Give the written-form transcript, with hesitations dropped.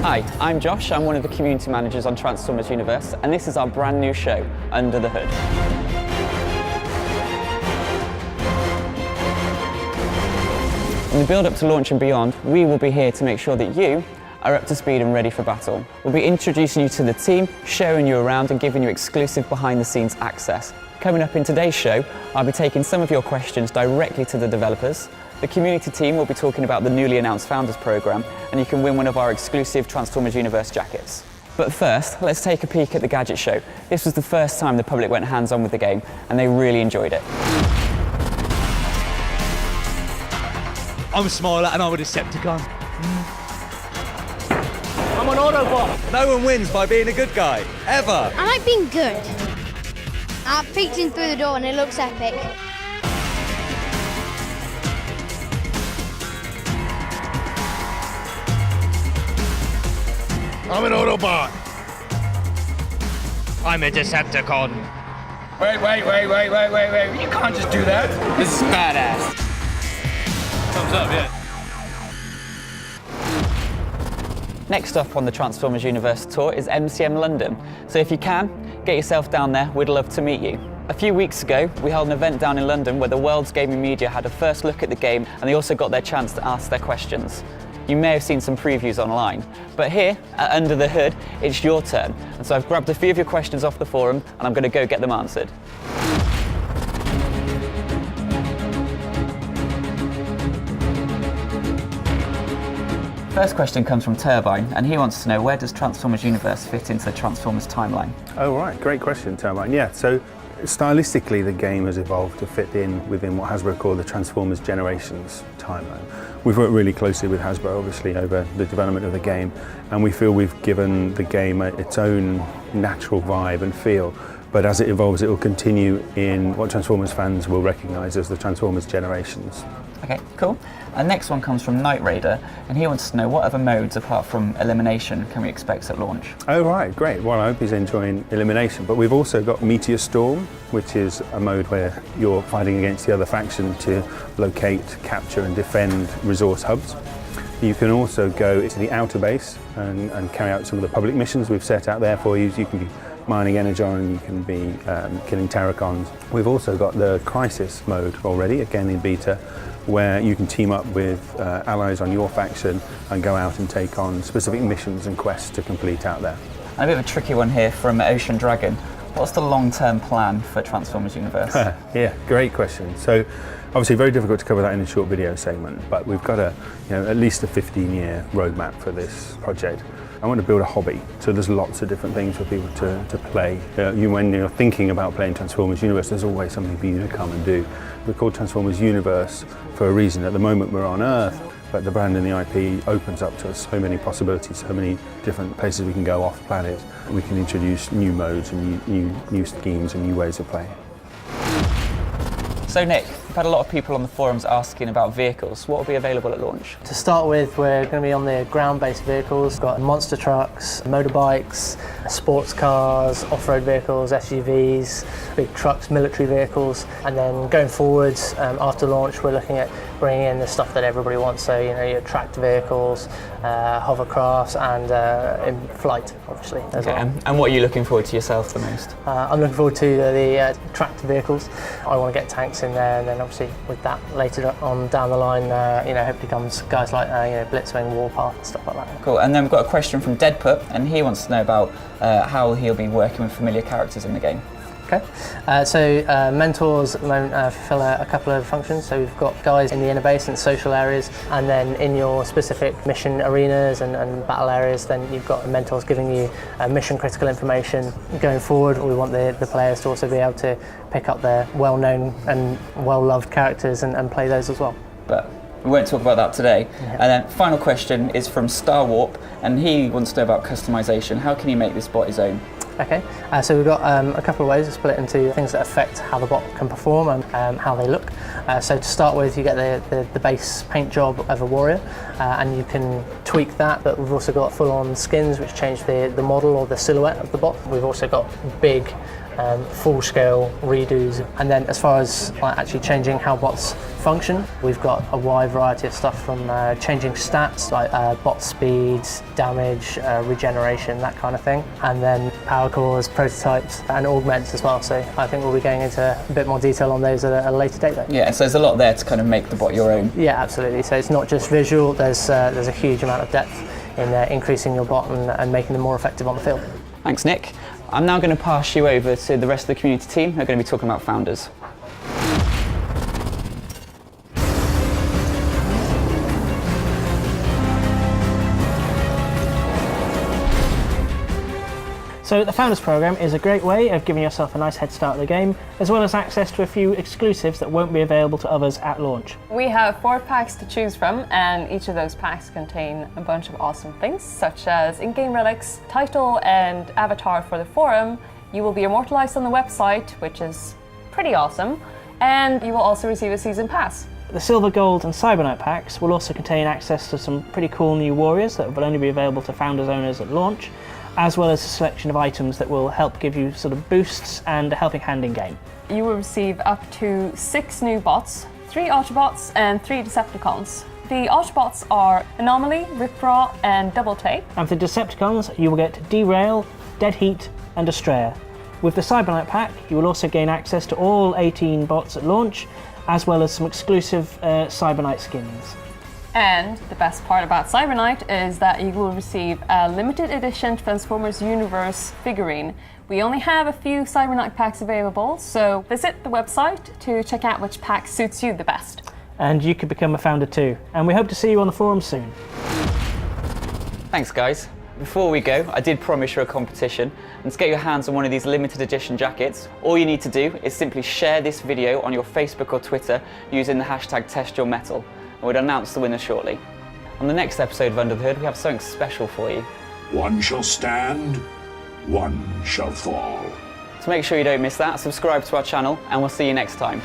Hi, I'm Josh. I'm one of the community managers on Transformers Universe, and this is our brand new show, Under the Hood. In the build-up to launch and beyond, we will be here to make sure that you are up to speed and ready for battle. We'll be introducing you to the team, showing you around and giving you exclusive behind-the-scenes access. Coming up in today's show, I'll be taking some of your questions directly to the developers. The community team will be talking about the newly announced Founders Programme, and you can win one of our exclusive Transformers Universe jackets. But first, let's take a peek at the gadget show. This was the first time the public went hands-on with the game, and they really enjoyed it. I'm a Smiler and I'm a Decepticon. I'm an Autobot. No one wins by being a good guy, ever. I like being good. I peeked in through the door and it looks epic. I'm an Autobot. I'm a Decepticon. Wait. You can't just do that. This is badass. Thumbs up, yeah. Next up on the Transformers Universe tour is MCM London. So if you can, get yourself down there, we'd love to meet you. A few weeks ago, we held an event down in London where the world's gaming media had a first look at the game, and they also got their chance to ask their questions. You may have seen some previews online, but here, at Under the Hood, it's your turn. And so I've grabbed a few of your questions off the forum, and I'm going to go get them answered. First question comes from Turbine, and he wants to know, where does Transformers Universe fit into the Transformers timeline? Oh right, great question, Turbine. Yeah, so stylistically the game has evolved to fit in within what Hasbro call the Transformers Generations timeline. We've worked really closely with Hasbro, obviously, over the development of the game, and we feel we've given the game its own natural vibe and feel. But as it evolves, it will continue in what Transformers fans will recognise as the Transformers Generations. Okay, cool. And next one comes from Night Raider, and he wants to know, what other modes apart from elimination can we expect at launch? Oh right, great. Well, I hope he's enjoying elimination. But we've also got Meteor Storm, which is a mode where you're fighting against the other faction to locate, capture and defend resource hubs. You can also go into the outer base and carry out some of the public missions we've set out there for you. You can be mining energon, you can be killing Terracons. We've also got the Crisis mode already, again in beta, where you can team up with allies on your faction and go out and take on specific missions and quests to complete out there. And a bit of a tricky one here from Ocean Dragon. What's the long-term plan for Transformers Universe? Yeah, great question. So obviously very difficult to cover that in a short video segment, but we've got at least a 15-year roadmap for this project. I want to build a hobby, so there's lots of different things for people to play. When you're thinking about playing Transformers Universe, there's always something for you to come and do. We're called Transformers Universe for a reason. At the moment we're on Earth, but the brand and the IP opens up to us so many possibilities, so many different places we can go off planet. We can introduce new modes and new schemes and new ways of playing. So Nick, we've had a lot of people on the forums asking about vehicles. What will be available at launch? To start with, we're going to be on the ground-based vehicles. We've got monster trucks, motorbikes, sports cars, off-road vehicles, SUVs, big trucks, military vehicles. And then going forwards, after launch, we're looking at bringing in the stuff that everybody wants. So, your tracked vehicles, hovercrafts, and in flight, obviously, as well. And what are you looking forward to yourself the most? I'm looking forward to the tracked vehicles. I want to get tanks in there, and then obviously with that later on down the line, hopefully comes guys like Blitzwing, Warpath, stuff like that. Cool. And then we've got a question from Deadpup, and he wants to know about how he'll be working with familiar characters in the game. Okay, so mentors at the moment fulfill a couple of functions. So we've got guys in the inner base and social areas, and then in your specific mission arenas and battle areas, then you've got mentors giving you mission critical information. Going forward, we want the players to also be able to pick up their well-known and well-loved characters and play those as well. But we won't talk about that today. Yeah. And then final question is from Star Warp, and he wants to know about customization. How can he make this bot his own? Okay, so we've got a couple of ways to split into things that affect how the bot can perform and how they look. So to start with, you get the base paint job of a warrior, and you can tweak that, but we've also got full-on skins which change the model or the silhouette of the bot. We've also got big full-scale redos, and then as far as actually changing how bots function. We've got a wide variety of stuff from changing stats like bot speeds, damage, regeneration, that kind of thing, and then power cores, prototypes and augments as well. So I think we'll be going into a bit more detail on those at a later date though. Yeah, so there's a lot there to kind of make the bot your own. Yeah, absolutely. So it's not just visual, there's a huge amount of depth in increasing your bot and making them more effective on the field. Thanks, Nick. I'm now going to pass you over to the rest of the community team who are going to be talking about founders. So the Founders Programme is a great way of giving yourself a nice head start at the game, as well as access to a few exclusives that won't be available to others at launch. We have 4 packs to choose from, and each of those packs contain a bunch of awesome things, such as in-game relics, title and avatar for the forum. You will be immortalized on the website, which is pretty awesome, and you will also receive a season pass. The Silver, Gold and Cyber Knight packs will also contain access to some pretty cool new warriors that will only be available to Founders owners at launch, as well as a selection of items that will help give you sort of boosts and a helping hand in game. You will receive up to 6 new bots, 3 Autobots and 3 Decepticons. The Autobots are Anomaly, Rip-Raw and Double Take. And for the Decepticons, you will get Derail, Dead Heat and Estrella. With the Cyber Knight pack, you will also gain access to all 18 bots at launch, as well as some exclusive Cyber Knight skins. And the best part about Cyber Knight is that you will receive a limited edition Transformers Universe figurine. We only have a few Cyber Knight packs available, so visit the website to check out which pack suits you the best. And you could become a founder too. And we hope to see you on the forum soon. Thanks, guys. Before we go, I did promise you a competition, and to get your hands on one of these limited edition jackets, all you need to do is simply share this video on your Facebook or Twitter using the hashtag #TestYourMetal. And we'll announce the winner shortly. On the next episode of Under the Hood, we have something special for you. One shall stand, one shall fall. To make sure you don't miss that, subscribe to our channel and we'll see you next time.